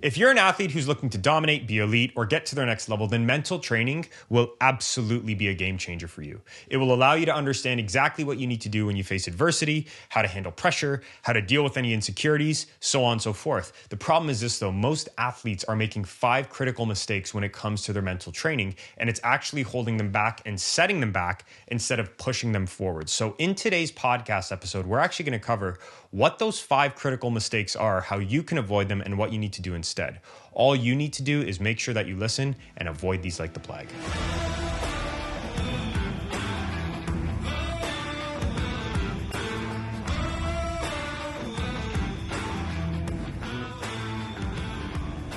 If you're an athlete who's looking to dominate, be elite, or get to their next level, then mental training will absolutely be a game changer for you. It will allow you to understand exactly what you need to do when you face adversity, how to handle pressure, how to deal with any insecurities, so on and so forth. The problem is this though, most athletes are making 5 critical mistakes when it comes to their mental training, and it's actually holding them back and setting them back instead of pushing them forward. So in today's podcast episode, we're actually going to cover what those 5 critical mistakes are, how you can avoid them, and what you need to do instead. All you need to do is make sure that you listen and avoid these like the plague.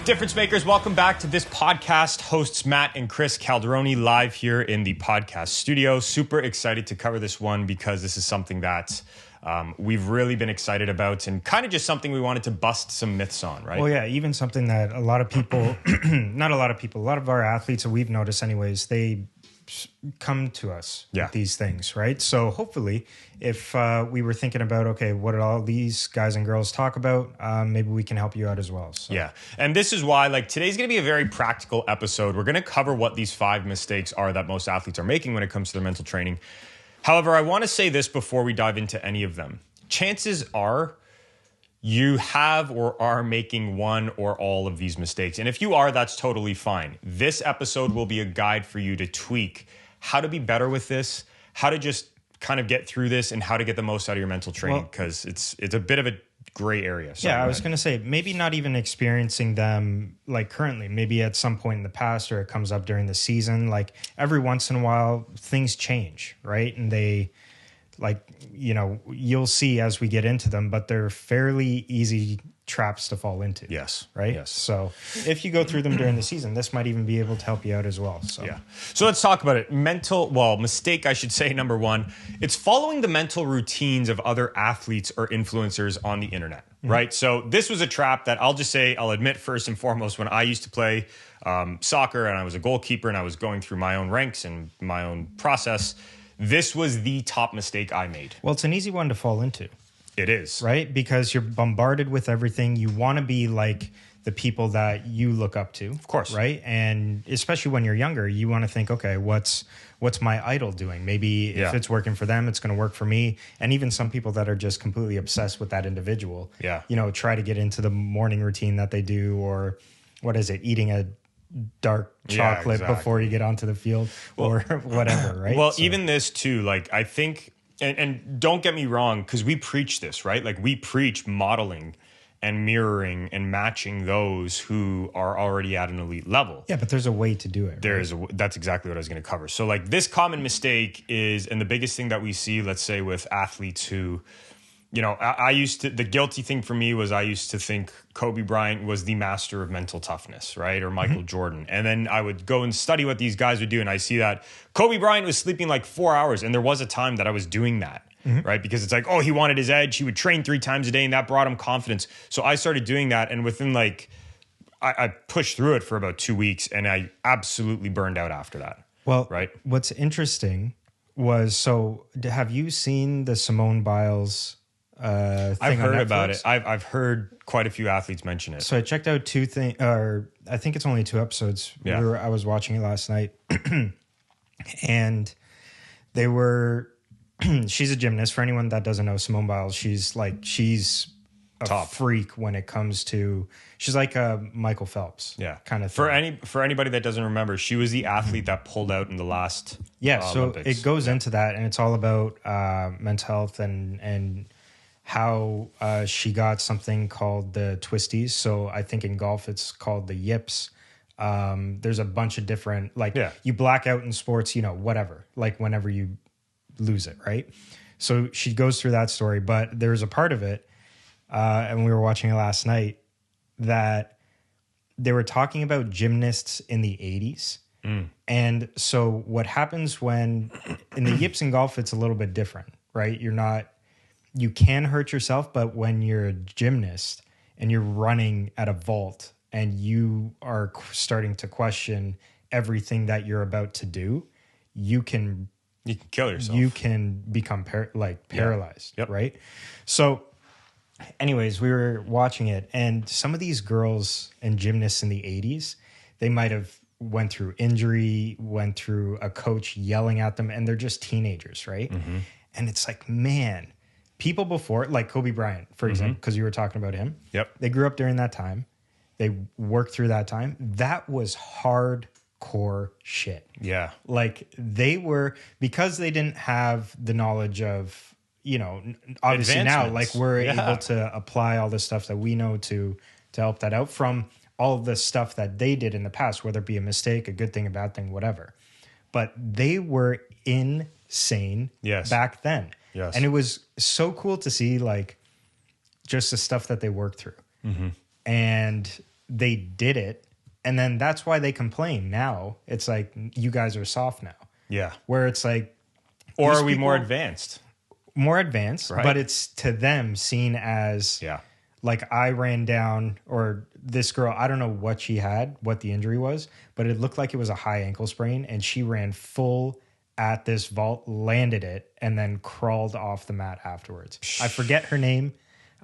Difference makers, welcome back to this podcast. Hosts Matt and Chris Calderoni live here in the podcast studio. Super excited to cover this one because this is something that we've really been excited about and kind of just something we wanted to bust some myths on, right? Well, yeah, even something that a lot of people, not a lot of people, a lot of our athletes that we've noticed anyways, they come to us with these things, right? So hopefully if we were thinking about, okay, what did all these guys and girls talk about? Maybe we can help you out as well. So. Yeah. And this is why today's going to be a very practical episode. We're going to cover what these 5 mistakes are that most athletes are making when it comes to their mental training. However, I want to say this before we dive into any of them. Chances are you have or are making one or all of these mistakes. And if you are, that's totally fine. This episode will be a guide for you to tweak how to be better with this, how to just kind of get through this, and how to get the most out of your mental training, because it's a bit of a gray area. So yeah, I was going to say, maybe not even experiencing them currently, maybe at some point in the past, or it comes up during the season. Every once in a while, things change, right? And they, you'll see as we get into them, but they're fairly easy traps to fall into. Yes. Right? Yes. So if you go through them during the season, this might even be able to help you out as well. So yeah. So let's talk about it. Mistake, I should say, number 1, it's following the mental routines of other athletes or influencers on the internet, right? So this was a trap that I'll admit first and foremost, when I used to play soccer and I was a goalkeeper and I was going through my own ranks and my own process, this was the top mistake I made. Well, it's an easy one to fall into. It is. Right? Because you're bombarded with everything. You want to be like the people that you look up to. Of course. Right? And especially when you're younger, you want to think, okay, what's my idol doing? Maybe if it's working for them, it's going to work for me. And even some people that are just completely obsessed with that individual, try to get into the morning routine that they do, or what is it, eating a dark chocolate before you get onto the field or whatever, right? Well, even this too, I think, and don't get me wrong, because we preach this, right? We preach modeling and mirroring and matching those who are already at an elite level. Yeah, but there's a way to do it. That's exactly what I was going to cover. So this common mistake is, and the biggest thing that we see, let's say with athletes who, the guilty thing for me was I used to think Kobe Bryant was the master of mental toughness, right? Or Michael Jordan. And then I would go and study what these guys would do. And I see that Kobe Bryant was sleeping 4 hours. And there was a time that I was doing that, right? Because it's he wanted his edge. He would train 3 times a day and that brought him confidence. So I started doing that. And within I pushed through it for about 2 weeks and I absolutely burned out after that. Well, right. What's interesting was, have you seen the Simone Biles I've heard about it. I've heard quite a few athletes mention it. So I checked out 2 things, or I think it's only 2 episodes. Yeah. I was watching it last night, and they were. She's a gymnast. For anyone that doesn't know, Simone Biles, she's a top freak when it comes to. She's like a Michael Phelps, kind of thing. For anybody that doesn't remember, she was the athlete that pulled out in the last. So Olympics. It goes into that, and it's all about mental health and how she got something called the twisties. So I think in golf it's called the yips. There's a bunch of different, you black out in sports, whatever, whenever you lose it, right? So she goes through that story, but there's a part of it, and we were watching it last night, that they were talking about gymnasts in the 80s. And so what happens when, in the yips in golf, it's a little bit different, right? You can hurt yourself, but when you're a gymnast and you're running at a vault and you are starting to question everything that you're about to do, you can kill yourself. You can become paralyzed, right? So anyways, we were watching it, and some of these girls and gymnasts in the 80s, they might have went through injury, went through a coach yelling at them, and they're just teenagers, right? And it's like, man, people before, like Kobe Bryant, for example, because you were talking about him. Yep. They grew up during that time. They worked through that time. That was hardcore shit. Yeah. Like they were, because they didn't have the knowledge of, you know, obviously now, like we're able to apply all the stuff that we know to help that out from all of the stuff that they did in the past, whether it be a mistake, a good thing, a bad thing, whatever. But they were insane back then. Yes. And it was so cool to see like just the stuff that they worked through. And they did it. And then that's why they complain now. It's like, you guys are soft now. Yeah. Where it's like, or are we more advanced? More advanced, right? But it's to them seen as like I ran down, or this girl, I don't know what she had, what the injury was, but it looked like it was a high ankle sprain, and she ran full at this vault, landed it, and then crawled off the mat afterwards. I forget her name.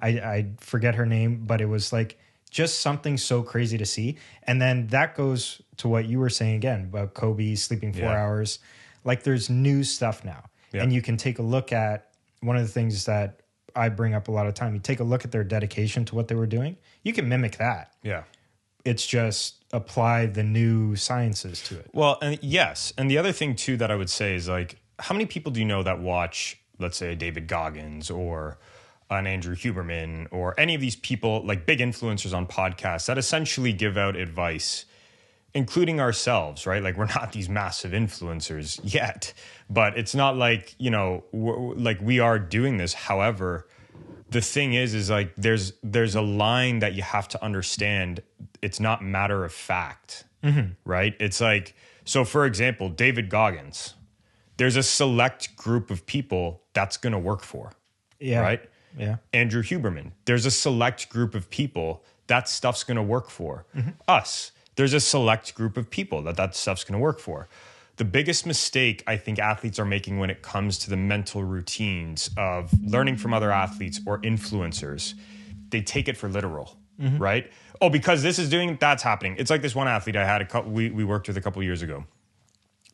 I forget her name, but it was like just something so crazy to see. And then that goes to what you were saying again about Kobe sleeping 4 hours. Like there's new stuff now. And you can take a look at one of the things that I bring up a lot of time. You take a look at their dedication to what they were doing. You can mimic that. Yeah. It's just apply the new sciences to it. Well, and yes. And the other thing too that I would say is like, how many people do you know that watch, let's say, David Goggins or an Andrew Huberman or any of these people, like big influencers on podcasts that essentially give out advice, including ourselves, right? Like we're not these massive influencers yet, but it's not like, you know, like we are doing this. However, the thing is like there's a line that you have to understand. It's not matter of fact, right? It's like, so for example, David Goggins, there's a select group of people that's going to work for, right? Yeah. Andrew Huberman, there's a select group of people that stuff's going to work for. Us, there's a select group of people that stuff's going to work for. The biggest mistake I think athletes are making when it comes to the mental routines of learning from other athletes or influencers, they take it for literal, right? Oh, because this is doing, that's happening. It's like this one athlete I had we worked with a couple years ago.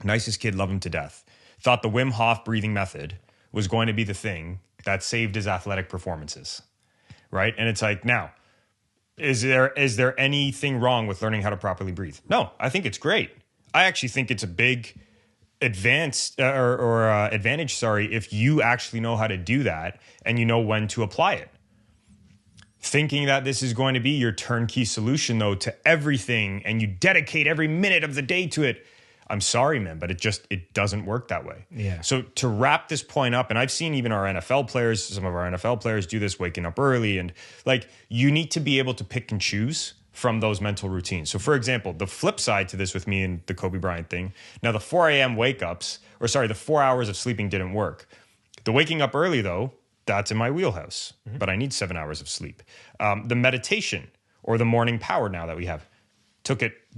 Nicest kid, love him to death. Thought the Wim Hof breathing method was going to be the thing that saved his athletic performances, right? And it's like, now, is there anything wrong with learning how to properly breathe? No, I think it's great. I actually think it's a big advantage, if you actually know how to do that and you know when to apply it. Thinking that this is going to be your turnkey solution, though, to everything, and you dedicate every minute of the day to it, I'm sorry, man, but it doesn't work that way. Yeah. So to wrap this point up, and I've seen even our NFL players, some of our NFL players do this, waking up early, and like you need to be able to pick and choose from those mental routines. So for example, the flip side to this with me and the Kobe Bryant thing, now the 4 a.m. the 4 hours of sleeping didn't work. The waking up early though, that's in my wheelhouse, but I need 7 hours of sleep. The meditation or the morning power now that we have,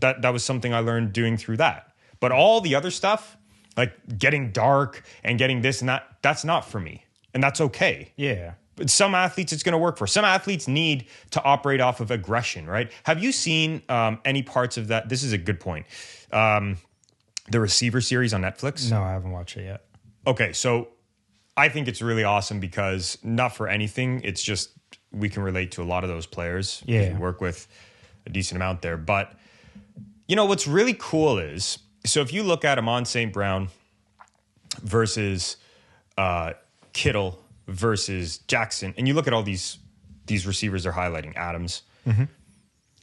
that was something I learned doing through that. But all the other stuff, like getting dark and getting this and that, that's not for me. And that's okay. Yeah. But some athletes it's going to work for. Some athletes need to operate off of aggression, right? Have you seen any parts of that? This is a good point. The Receiver series on Netflix? No, I haven't watched it yet. Okay, so I think it's really awesome because not for anything, it's just we can relate to a lot of those players. Yeah. We work with a decent amount there. But, you know, what's really cool is, so if you look at Amon St. Brown versus Kittle versus Jackson, and you look at all these receivers they're highlighting, Adams.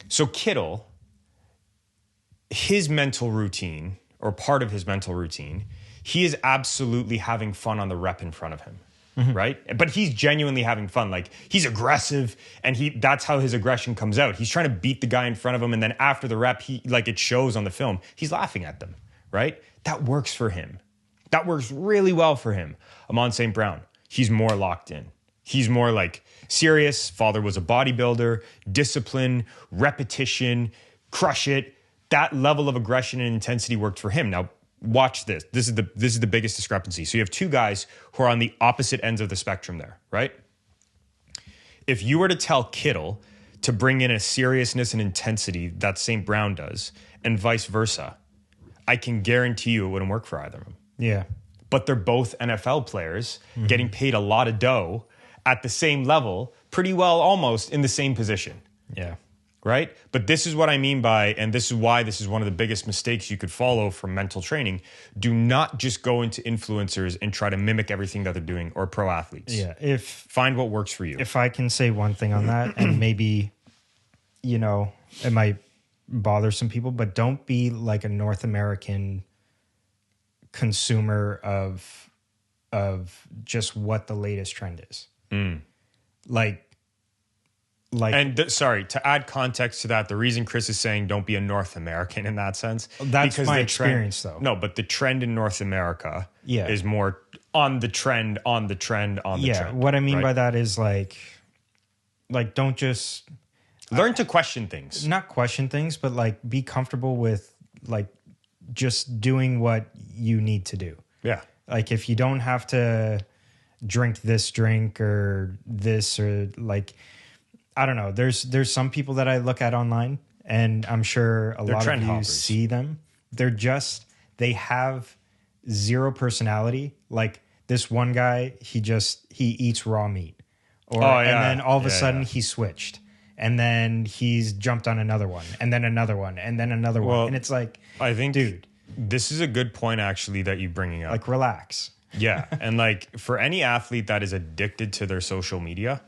So Kittle, his mental routine, or part of his mental routine, he is absolutely having fun on the rep in front of him, right? But he's genuinely having fun. Like, he's aggressive, and that's how his aggression comes out. He's trying to beat the guy in front of him, and then after the rep, it shows on the film, he's laughing at them, right? That works for him. That works really well for him. Amon St. Brown, he's more locked in. He's more like serious. Father was a bodybuilder, discipline, repetition, crush it. That level of aggression and intensity worked for him. Now, watch this. This is the biggest discrepancy. So you have two guys who are on the opposite ends of the spectrum there, right? If you were to tell Kittle to bring in a seriousness and intensity that St. Brown does, and vice versa, I can guarantee you it wouldn't work for either of them. Yeah. But they're both NFL players getting paid a lot of dough at the same level, pretty well almost in the same position. Yeah. Right? But this is what I mean by, and this is why this is one of the biggest mistakes you could follow from mental training. Do not just go into influencers and try to mimic everything that they're doing, or pro athletes. Yeah. Find what works for you. If I can say one thing on that, and maybe, you know, it might bother some people, but don't be like a North American consumer of just what the latest trend is. Like, and sorry, to add context to that, the reason Chris is saying don't be a North American in that sense, that's because my the experience though. No, but the trend in North America Yeah. is more on the trend, on the trend, on the trend. What I mean right? by that is like don't just learn to question things. not question things, but like be comfortable with like just doing what you need to do. Yeah. Like if you don't have to drink this drink or this, or like, I don't know. There's some people that I look at online, and I'm sure a lot of you see them. They have zero personality. Like this one guy, he eats raw meat, and then all of a sudden he switched, and then he's jumped on another one, and then another one, and then another one, and it's like, I think, dude, this is a good point actually that you're bringing up. like, relax. Yeah, and like for any athlete that is addicted to their social media,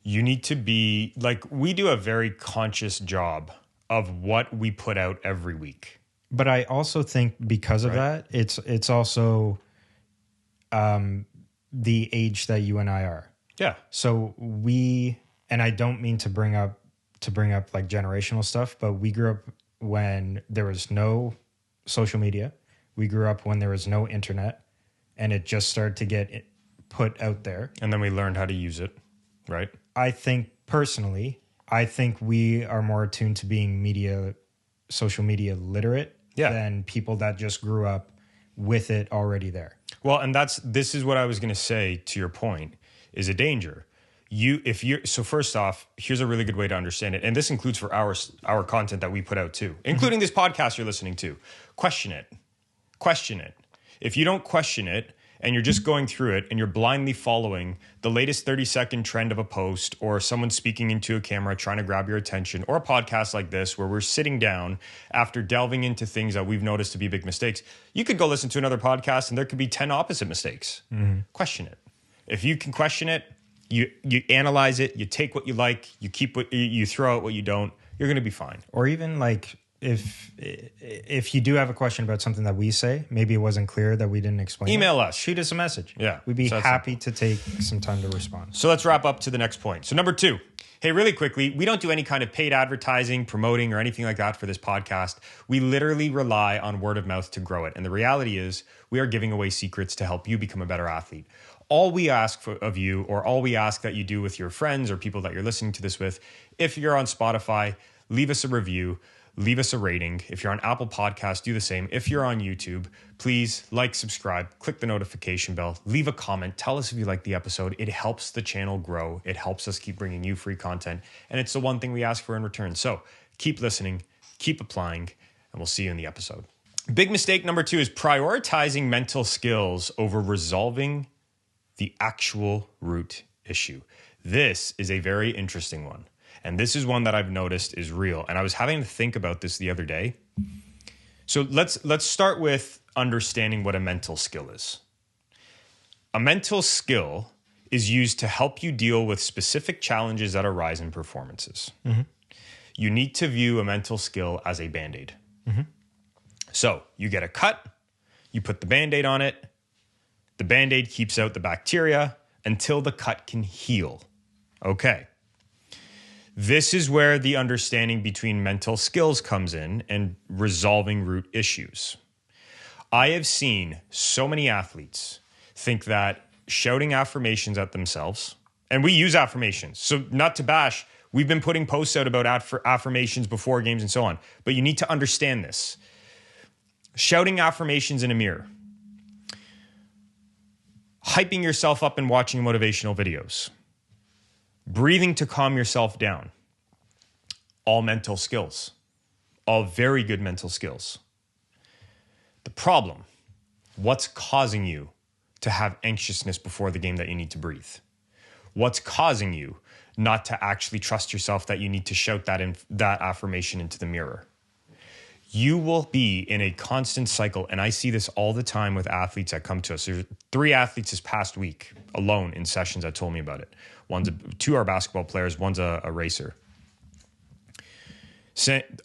you need to be like, we do a very conscious job of what we put out every week. But I also think because of that, it's also the age that you and I are. Yeah. So and I don't mean to bring up like generational stuff, but we grew up when there was no social media. We grew up when there was no internet, and it just started to get put out there. And then we learned how to use it, right? I think personally, we are more attuned to being social media literate than people that just grew up with it already there. Well, and this is what I was going to say to your point, is a danger. So first off, here's a really good way to understand it. And this includes for our content that we put out too, including this podcast you're listening to. Question it. If you don't question it, and you're just going through it and you're blindly following the latest 30-second trend of a post, or someone speaking into a camera trying to grab your attention, or a podcast like this where we're sitting down after delving into things that we've noticed to be big mistakes, you could go listen to another podcast and there could be 10 opposite mistakes. Question it. If you can question it, you analyze it, you take what you like, you keep what you throw out what you don't, you're going to be fine. Or even like, if you do have a question about something that we say, maybe it wasn't clear that we didn't explain, email us, shoot us a message. Yeah, we'd be happy to take some time to respond. So let's wrap up to the next point. So number 2, hey, really quickly, we don't do any kind of paid advertising, promoting, or anything like that for this podcast. We literally rely on word of mouth to grow it. And the reality is we are giving away secrets to help you become a better athlete. All we ask of you, or all we ask that you do with your friends or people that you're listening to this with, if you're on Spotify, leave us a review. Leave us a rating. If you're on Apple Podcasts, do the same. If you're on YouTube, please like, subscribe, click the notification bell, leave a comment. Tell us if you like the episode. It helps the channel grow. It helps us keep bringing you free content. And it's the one thing we ask for in return. So keep listening, keep applying, and we'll see you in the episode. Big mistake number 2 is prioritizing mental skills over resolving the actual root issue. This is a very interesting one. And this is one that I've noticed is real. And I was having to think about this the other day. So let's start with understanding what a mental skill is. A mental skill is used to help you deal with specific challenges that arise in performances. You need to view a mental skill as a Band-Aid. So you get a cut, you put the Band-Aid on it, the Band-Aid keeps out the bacteria until the cut can heal. Okay. This is where the understanding between mental skills comes in and resolving root issues. I have seen so many athletes think that shouting affirmations at themselves, and we use affirmations, so not to bash, we've been putting posts out about affirmations before games and so on, but you need to understand this. Shouting affirmations in a mirror, hyping yourself up and watching motivational videos, breathing to calm yourself down, all mental skills, all very good mental skills. The problem, what's causing you to have anxiousness before the game that you need to breathe? What's causing you not to actually trust yourself that you need to shout that affirmation into the mirror? You will be in a constant cycle, and I see this all the time with athletes that come to us. There's 3 athletes this past week alone in sessions that told me about it. 2 are basketball players, one's a racer.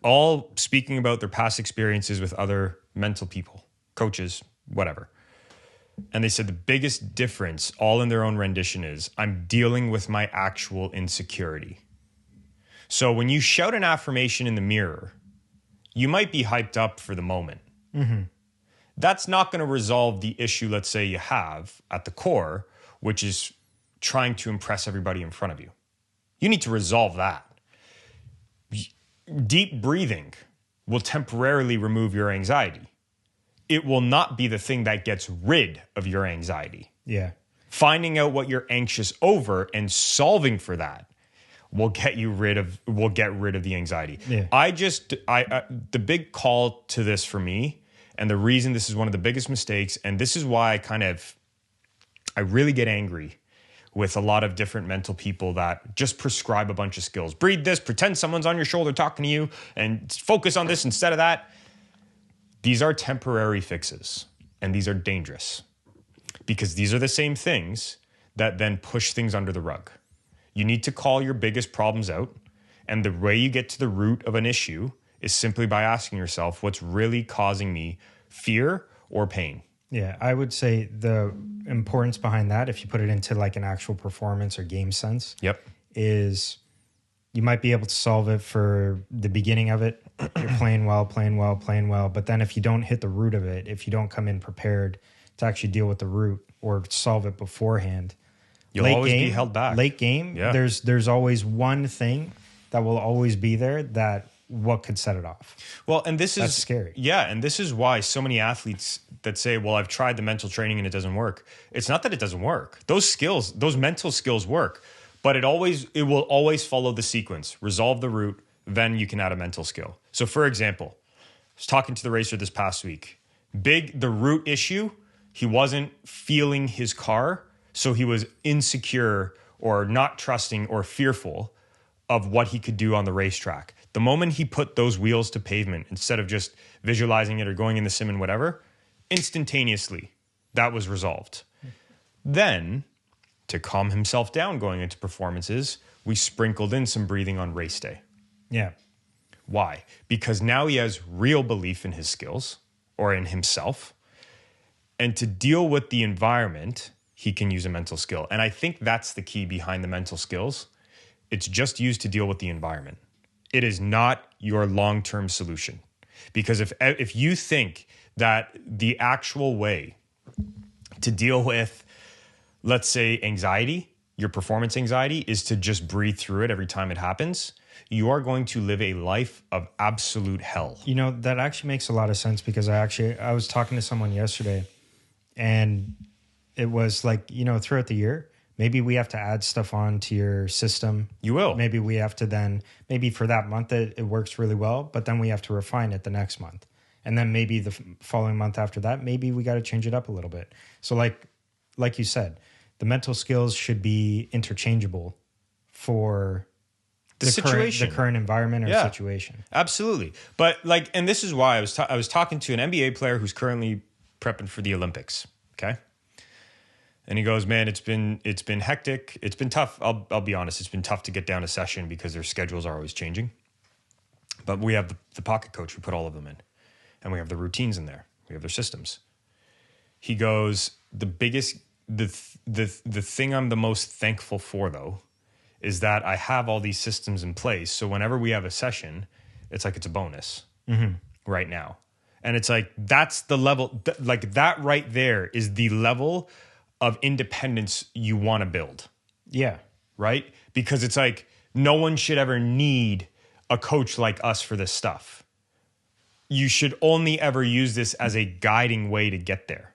All speaking about their past experiences with other mental people, coaches, whatever. And they said the biggest difference, all in their own rendition, is I'm dealing with my actual insecurity. So when you shout an affirmation in the mirror, you might be hyped up for the moment. Mm-hmm. That's not going to resolve the issue, let's say, you have at the core, which is trying to impress everybody in front of you. You need to resolve that. Deep breathing will temporarily remove your anxiety. It will not be the thing that gets rid of your anxiety. Yeah. Finding out what you're anxious over and solving for that will get rid of the anxiety. Yeah. The big call to this for me, and the reason this is one of the biggest mistakes, and this is why I really get angry with a lot of different mental people that just prescribe a bunch of skills. Breathe this, pretend someone's on your shoulder talking to you, and focus on this instead of that. These are temporary fixes, and these are dangerous because these are the same things that then push things under the rug. You need to call your biggest problems out, and the way you get to the root of an issue is simply by asking yourself, what's really causing me fear or pain? Yeah, I would say the importance behind that, if you put it into like an actual performance or game sense, is you might be able to solve it for the beginning of it. You're playing well. But then if you don't hit the root of it, if you don't come in prepared to actually deal with the root or solve it beforehand, you'll always be held back. Late game, there's always one thing that will always be there what could set it off. Well, and that's scary. Yeah, and this is why so many athletes that say, well, I've tried the mental training and it doesn't work. It's not that it doesn't work. Those mental skills work, but it will always follow the sequence. Resolve the root, then you can add a mental skill. So for example, I was talking to the racer this past week. The root issue, he wasn't feeling his car, so he was insecure or not trusting or fearful of what he could do on the racetrack. The moment he put those wheels to pavement, instead of just visualizing it or going in the sim and whatever, instantaneously, that was resolved. Then, to calm himself down going into performances, we sprinkled in some breathing on race day. Yeah. Why? Because now he has real belief in his skills or in himself. And to deal with the environment, he can use a mental skill. And I think that's the key behind the mental skills. It's just used to deal with the environment. It is not your long-term solution. Because if you think that the actual way to deal with, let's say, anxiety, your performance anxiety, is to just breathe through it every time it happens, you are going to live a life of absolute hell. You know, that actually makes a lot of sense because I was talking to someone yesterday and it was like, throughout the year, maybe we have to add stuff on to your system. You will. Maybe we have to then, maybe for that month it works really well, but then we have to refine it the next month. And then maybe the following month after that, maybe we got to change it up a little bit. So like you said, the mental skills should be interchangeable for the situation, the current environment or situation. Absolutely. But and this is why I was talking to an NBA player who's currently prepping for the Olympics. Okay. And he goes, man, it's been hectic. It's been tough. I'll be honest. It's been tough to get down a session because their schedules are always changing. But we have the pocket coach. We put all of them in, and we have the routines in there. We have their systems. He goes, the thing I'm the most thankful for though, is that I have all these systems in place. So whenever we have a session, it's like it's a bonus right now. And it's like, that's the level, that right there is the level of independence you want to build. Yeah. Right? Because it's like, no one should ever need a coach like us for this stuff. You should only ever use this as a guiding way to get there.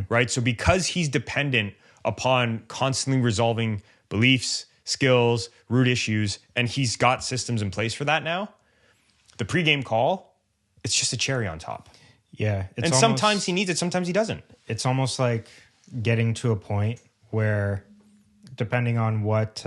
Right? So because he's dependent upon constantly resolving beliefs, skills, root issues, and he's got systems in place for that now. The pregame call, it's just a cherry on top. Yeah. And sometimes he needs it, sometimes he doesn't. It's almost like getting to a point where, depending on what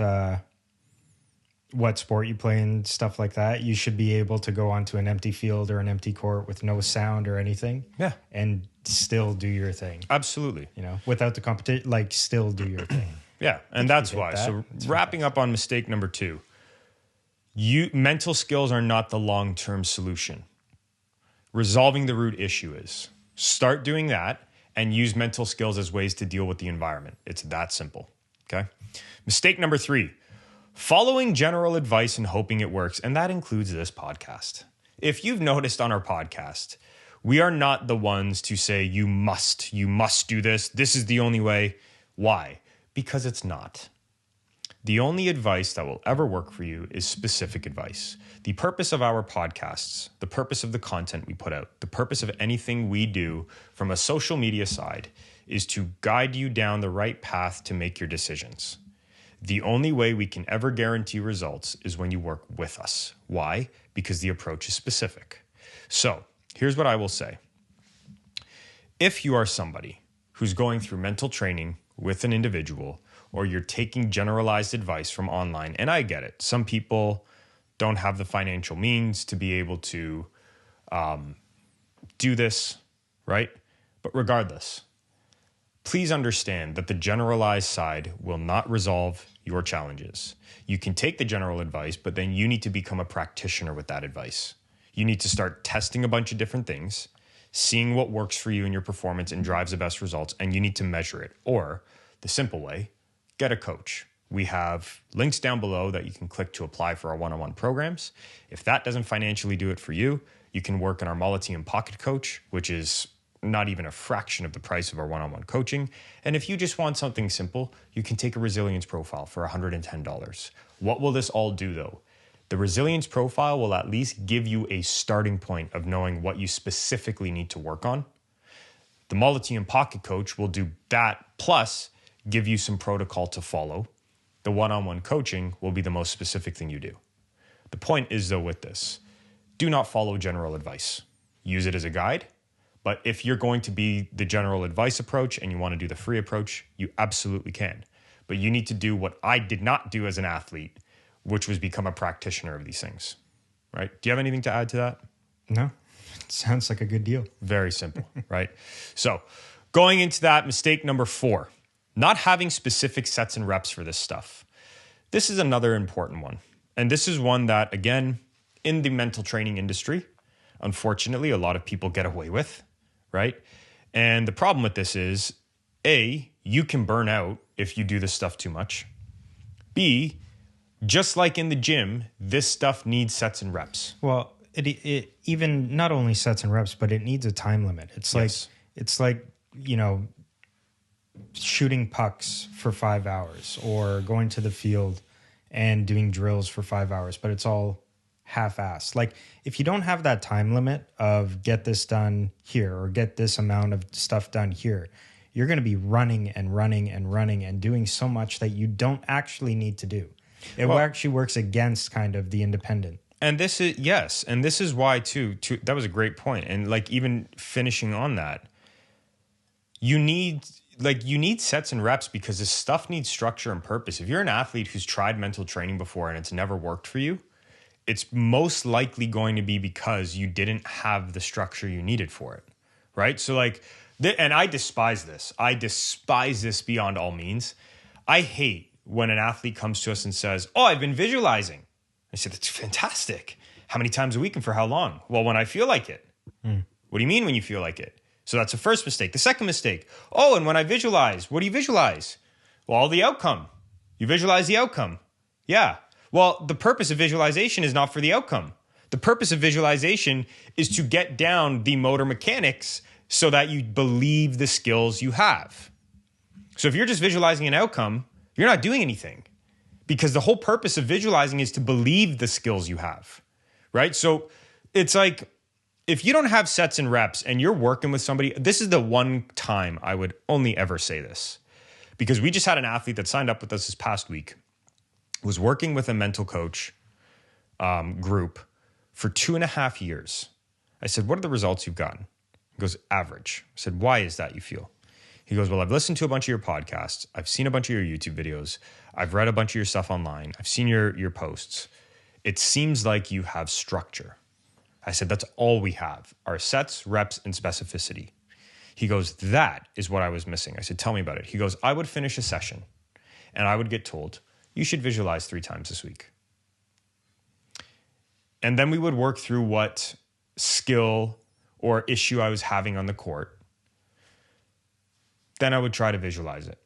sport you play and stuff like that, you should be able to go onto an empty field or an empty court with no sound or anything. Yeah. And still do your thing. Absolutely. You know, without the competition, like still do your thing. Yeah. And that's why. So wrapping up on mistake number 2, mental skills are not the long-term solution. Resolving the root issue is. Start doing that and use mental skills as ways to deal with the environment. It's that simple. Okay. Mistake number 3, following general advice and hoping it works. And that includes this podcast. If you've noticed on our podcast, we are not the ones to say, you must do this. This is the only way. Why? Because it's not. The only advice that will ever work for you is specific advice. The purpose of our podcasts, the purpose of the content we put out, the purpose of anything we do from a social media side is to guide you down the right path to make your decisions. The only way we can ever guarantee results is when you work with us. Why? Because the approach is specific. So here's what I will say. If you are somebody who's going through mental training with an individual, or you're taking generalized advice from online, and I get it. Some people don't have the financial means to be able to do this, right? But regardless, please understand that the generalized side will not resolve your challenges. You can take the general advice, but then you need to become a practitioner with that advice. You need to start testing a bunch of different things, seeing what works for you in your performance and drives the best results, and you need to measure it. Or the simple way, get a coach. We have links down below that you can click to apply for our one-on-one programs. If that doesn't financially do it for you, you can work in our Molliteum Pocket Coach, which is not even a fraction of the price of our one-on-one coaching. And if you just want something simple, you can take a resilience profile for $110. What will this all do though? The resilience profile will at least give you a starting point of knowing what you specifically need to work on. The Molliteum Pocket Coach will do that, plus give you some protocol to follow. The one-on-one coaching will be the most specific thing you do. The point is though with this, do not follow general advice. Use it as a guide. But if you're going to be the general advice approach and you want to do the free approach, you absolutely can. But you need to do what I did not do as an athlete, which was become a practitioner of these things, right? Do you have anything to add to that? No, it sounds like a good deal. Very simple, right? So going into that, mistake number 4, not having specific sets and reps for this stuff. This is another important one. And this is one that, again, in the mental training industry, unfortunately, a lot of people get away with, right? And the problem with this is, A, you can burn out if you do this stuff too much. B, just like in the gym, this stuff needs sets and reps. Well, it even not only sets and reps, but it needs a time limit. It's like, you know, shooting pucks for 5 hours or going to the field and doing drills for 5 hours, but it's all half-assed. Like if you don't have that time limit of get this done here or get this amount of stuff done here, you're going to be running and doing so much that you don't actually need to do. It actually works against kind of the independent. And this is, yes. And this is why too, that was a great point. And like even finishing on that, you need sets and reps because this stuff needs structure and purpose. If you're an athlete who's tried mental training before and it's never worked for you, it's most likely going to be because you didn't have the structure you needed for it, right? So like, and I despise this. I despise this beyond all means. I hate when an athlete comes to us and says, oh, I've been visualizing. I said, that's fantastic. How many times a week and for how long? Well, when I feel like it. What do you mean when you feel like it? So that's the first mistake. The second mistake, oh, and when I visualize, what do you visualize? Well, the outcome. You visualize the outcome. Yeah. Well, the purpose of visualization is not for the outcome. The purpose of visualization is to get down the motor mechanics so that you believe the skills you have. So if you're just visualizing an outcome, you're not doing anything because the whole purpose of visualizing is to believe the skills you have, right? So it's like, if you don't have sets and reps and you're working with somebody, this is the one time I would only ever say this because we just had an athlete that signed up with us this past week. was working with a mental coach group for 2.5 years. I said, what are the results you've gotten? He goes, average. I said, why is that, you feel? He goes, well, I've listened to a bunch of your podcasts. I've seen a bunch of your YouTube videos. I've read a bunch of your stuff online. I've seen your posts. It seems like you have structure. I said, that's all we have, our sets, reps, and specificity. He goes, that is what I was missing. I said, tell me about it. He goes, I would finish a session and I would get told, you should visualize 3 times this week. And then we would work through what skill or issue I was having on the court. Then I would try to visualize it.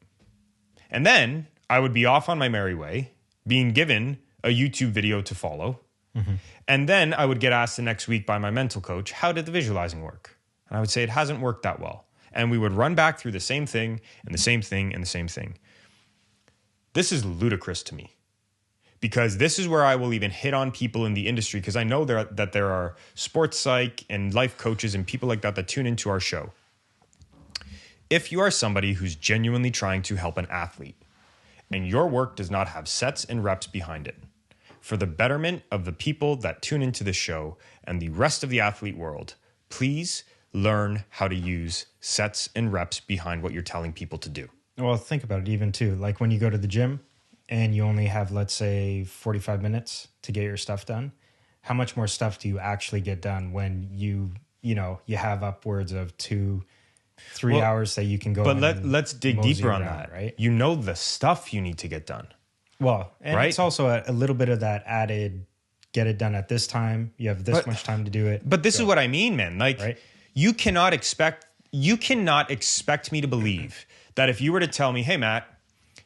And then I would be off on my merry way, being given a YouTube video to follow. Mm-hmm. And then I would get asked the next week by my mental coach, how did the visualizing work? And I would say, it hasn't worked that well. And we would run back through the same thing and the same thing and the same thing. This is ludicrous to me, because this is where I will even hit on people in the industry, because I know that there are sports psych and life coaches and people like that tune into our show. If you are somebody who's genuinely trying to help an athlete and your work does not have sets and reps behind it, for the betterment of the people that tune into the show and the rest of the athlete world, please learn how to use sets and reps behind what you're telling people to do. Well, think about it even too. Like when you go to the gym and you only have, let's say, 45 minutes to get your stuff done, how much more stuff do you actually get done when you have upwards of 2-3 hours that you can go? But let's dig deeper on that, right? You know the stuff you need to get done. Well, and right? It's also a little bit of that added, get it done at this time. You have this much time to do it. But this is what I mean, man. Like, right? You cannot expect me to believe that if you were to tell me, hey, Matt,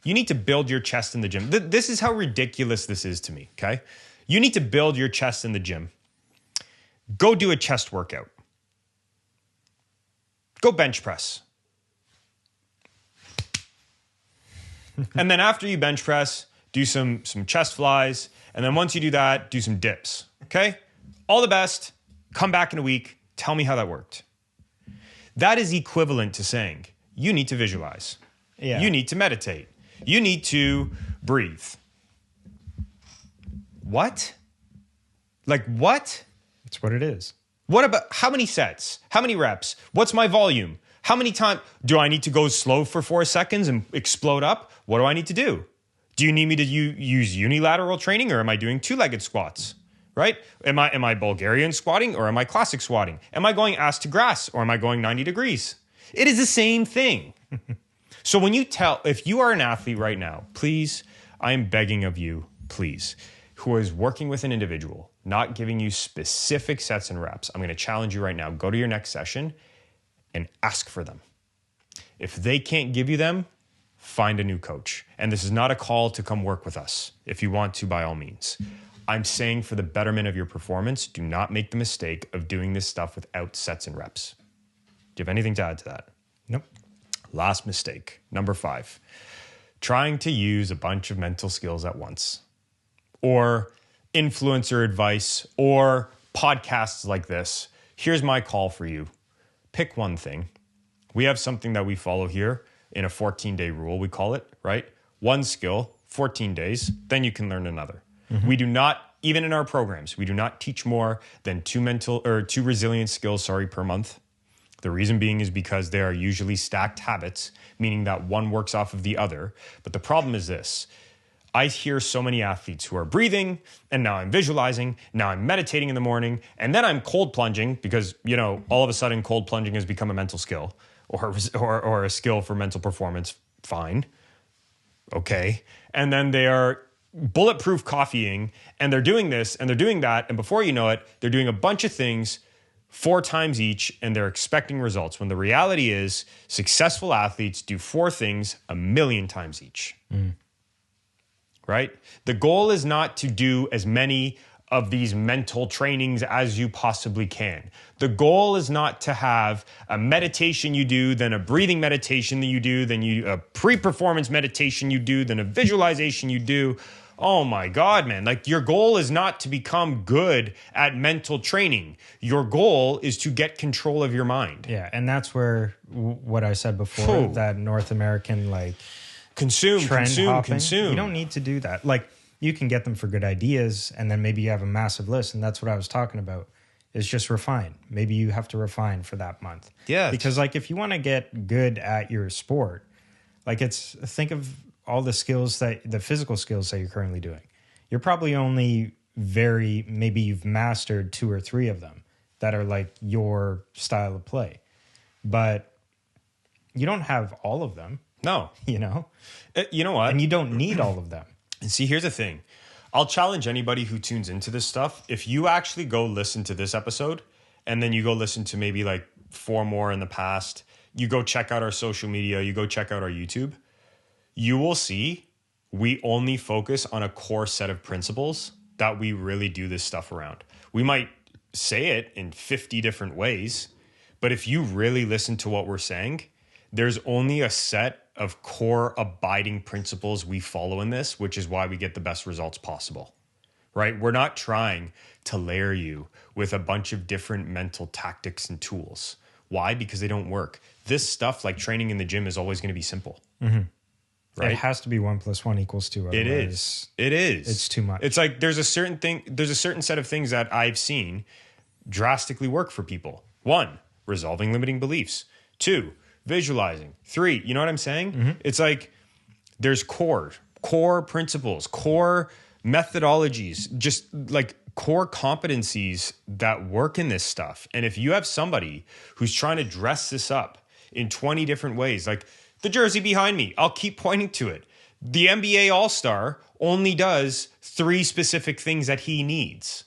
you need to build your chest in the gym. This is how ridiculous this is to me, okay? You need to build your chest in the gym. Go do a chest workout. Go bench press. And then after you bench press, do some chest flies. And then once you do that, do some dips, okay? All the best. Come back in a week. Tell me how that worked. That is equivalent to saying, you need to visualize. Yeah. You need to meditate. You need to breathe. What? Like what? That's what it is. What about how many sets? How many reps? What's my volume? How many times do I need to go slow for 4 seconds and explode up? What do I need to do? Do you need me to use unilateral training, or am I doing 2-legged squats? Right? Am I Bulgarian squatting, or am I classic squatting? Am I going ass to grass, or am I going 90 degrees? It is the same thing. So if you are an athlete right now, please, I am begging of you, please, who is working with an individual, not giving you specific sets and reps, I'm going to challenge you right now. Go to your next session and ask for them. If they can't give you them, find a new coach. And this is not a call to come work with us. If you want to, by all means. I'm saying for the betterment of your performance, do not make the mistake of doing this stuff without sets and reps. Do you have anything to add to that? Nope. Last mistake, number 5, trying to use a bunch of mental skills at once, or influencer advice, or podcasts like this. Here's my call for you. Pick one thing. We have something that we follow here in a 14-day rule, we call it, right? One skill, 14 days, then you can learn another. Mm-hmm. We do not, even in our programs, we do not teach more than 2 resilience skills, per month. The reason being is because they are usually stacked habits, meaning that one works off of the other. But the problem is this. I hear so many athletes who are breathing, and now I'm visualizing, now I'm meditating in the morning, and then I'm cold plunging because, all of a sudden cold plunging has become a mental skill or a skill for mental performance. Fine. Okay. And then they are bulletproof coffeeing, and they're doing this and they're doing that. And before you know it, they're doing a bunch of things 4 times each, and they're expecting results. When the reality is successful athletes do 4 things 1,000,000 times each. Right? The goal is not to do as many of these mental trainings as you possibly can. The goal is not to have a meditation you do, then a breathing meditation that you do, then a pre-performance meditation you do, then a visualization you do. Oh my God, man. Like, your goal is not to become good at mental training. Your goal is to get control of your mind. Yeah. And that's where what I said before, that North American, consume. You don't need to do that. Like, you can get them for good ideas, and then maybe you have a massive list. And that's what I was talking about, is just refine. Maybe you have to refine for that month. Yeah. Because like if you want to get good at your sport, like think of all the physical skills that you're currently doing. You're probably only maybe you've mastered 2 or 3 of them that are like your style of play. But you don't have all of them. No. You know? You know what? And you don't need all of them. And see, here's the thing. I'll challenge anybody who tunes into this stuff. If you actually go listen to this episode and then you go listen to maybe like 4 more in the past, you go check out our social media, you go check out our YouTube, you will see we only focus on a core set of principles that we really do this stuff around. We might say it in 50 different ways, but if you really listen to what we're saying, there's only a set of core abiding principles we follow in this, which is why we get the best results possible, right? We're not trying to layer you with a bunch of different mental tactics and tools. Why? Because they don't work. This stuff, like training in the gym, is always going to be simple. Mm-hmm. Right? It has to be 1 + 1 = 2. It is. It's too much. It's like there's a certain set of things that I've seen drastically work for people. 1, resolving limiting beliefs. 2, visualizing. 3, you know what I'm saying? Mm-hmm. It's like there's core principles, core methodologies, just like core competencies that work in this stuff. And if you have somebody who's trying to dress this up in 20 different ways, like the jersey behind me, I'll keep pointing to it. The NBA All-Star only does 3 specific things that he needs.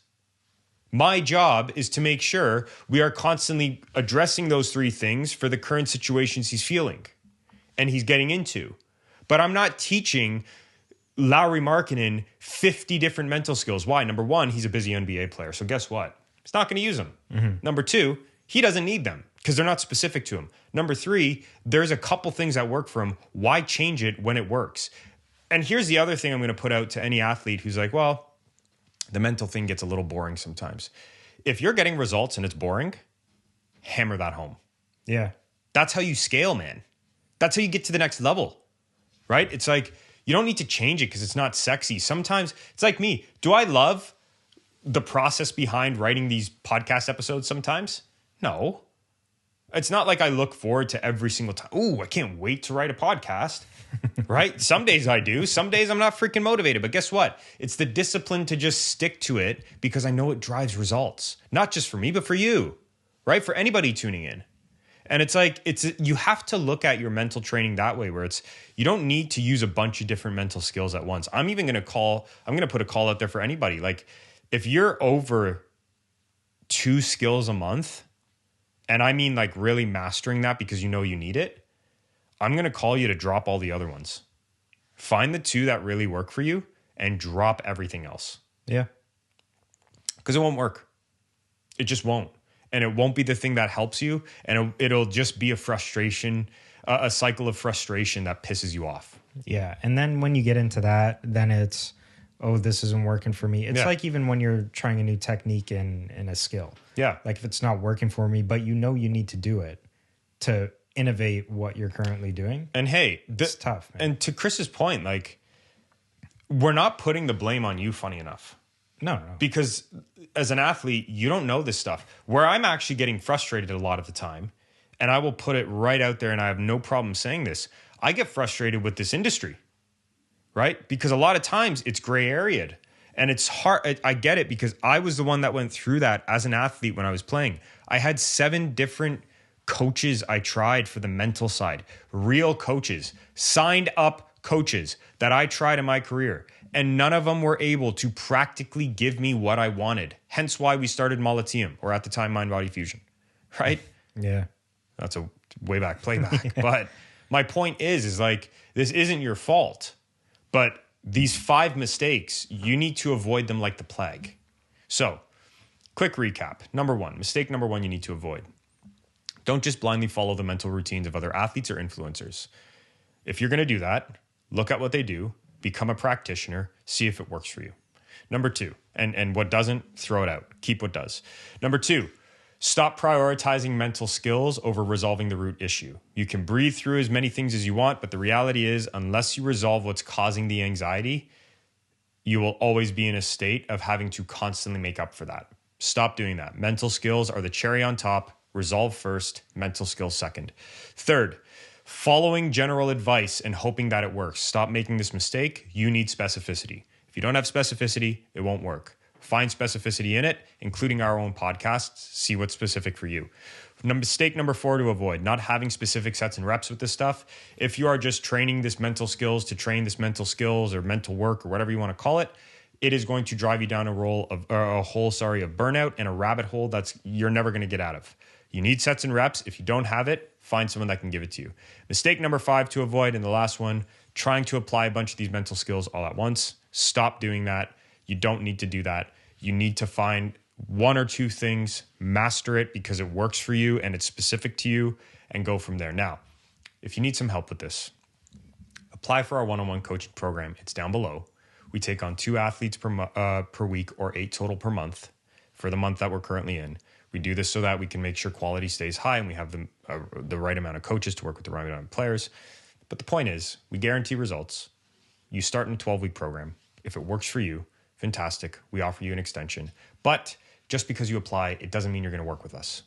My job is to make sure we are constantly addressing those 3 things for the current situations he's feeling and he's getting into. But I'm not teaching Lauri Markkanen 50 different mental skills. Why? Number 1, he's a busy NBA player. So guess what? He's not going to use them. Mm-hmm. Number 2, he doesn't need them because they're not specific to him. Number 3, there's a couple things that work for him. Why change it when it works? And here's the other thing I'm going to put out to any athlete who's like, well, the mental thing gets a little boring sometimes. If you're getting results and it's boring, hammer that home. Yeah. That's how you scale, man. That's how you get to the next level, right? It's like, you don't need to change it because it's not sexy. Sometimes it's like me. Do I love the process behind writing these podcast episodes sometimes? No. It's not like I look forward to every single time. Ooh, I can't wait to write a podcast, right? Some days I do. Some days I'm not freaking motivated. But guess what? It's the discipline to just stick to it because I know it drives results. Not just for me, but for you, right? For anybody tuning in. And it's like, you have to look at your mental training that way, where you don't need to use a bunch of different mental skills at once. I'm going to put a call out there for anybody. Like if you're over 2 skills a month, and I mean like really mastering that because you know you need it, I'm going to call you to drop all the other ones. Find the 2 that really work for you and drop everything else. Yeah. Because it won't work. It just won't. And it won't be the thing that helps you. And it'll just be a frustration, a cycle of frustration that pisses you off. Yeah. And then when you get into that, then it's, oh, this isn't working for me. It's like even when you're trying a new technique in a skill. Yeah. Like if it's not working for me, but you know you need to do it to innovate what you're currently doing. And hey, it's tough, man. And to Chris's point, like we're not putting the blame on you, funny enough. No. Because as an athlete, you don't know this stuff. Where I'm actually getting frustrated a lot of the time, and I will put it right out there and I have no problem saying this, I get frustrated with this industry. Right? Because a lot of times it's gray area and it's hard. I get it because I was the one that went through that as an athlete when I was playing. I had 7 different coaches I tried for the mental side, real coaches, signed up coaches that I tried in my career. And none of them were able to practically give me what I wanted. Hence why we started Molliteum, or at the time, Mind Body Fusion. Right? Yeah. That's a way back playback. But my point is like, this isn't your fault. But these 5 mistakes, you need to avoid them like the plague. So, quick recap. Mistake number 1 you need to avoid. Don't just blindly follow the mental routines of other athletes or influencers. If you're going to do that, look at what they do, become a practitioner, see if it works for you. Number 2, and what doesn't, throw it out. Keep what does. Number 2, stop prioritizing mental skills over resolving the root issue. You can breathe through as many things as you want, but the reality is, unless you resolve what's causing the anxiety, you will always be in a state of having to constantly make up for that. Stop doing that. Mental skills are the cherry on top. Resolve first, mental skills second. Third, following general advice and hoping that it works. Stop making this mistake. You need specificity. If you don't have specificity, it won't work. Find specificity in it, including our own podcasts. See what's specific for you. Mistake number 4 to avoid, not having specific sets and reps with this stuff. If you are just training this mental skills to train this mental skills or mental work or whatever you want to call it, it is going to drive you down a hole of burnout and a rabbit hole that's you're never going to get out of. You need sets and reps. If you don't have it, find someone that can give it to you. Mistake number 5 to avoid, and the last one, trying to apply a bunch of these mental skills all at once. Stop doing that. You don't need to do that. You need to find 1 or 2 things, master it because it works for you and it's specific to you, and go from there. Now, if you need some help with this, apply for our one-on-one coaching program. It's down below. We take on 2 athletes per week or 8 total per month for the month that we're currently in. We do this so that we can make sure quality stays high and we have the right amount of coaches to work with the right amount of players. But the point is, we guarantee results. You start in a 12-week program. If it works for you, fantastic. We offer you an extension. But just because you apply, it doesn't mean you're going to work with us.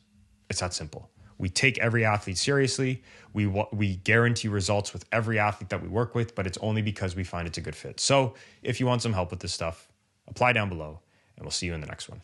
It's that simple. We take every athlete seriously. We guarantee results with every athlete that we work with, but it's only because we find it's a good fit. So if you want some help with this stuff, apply down below, and we'll see you in the next one.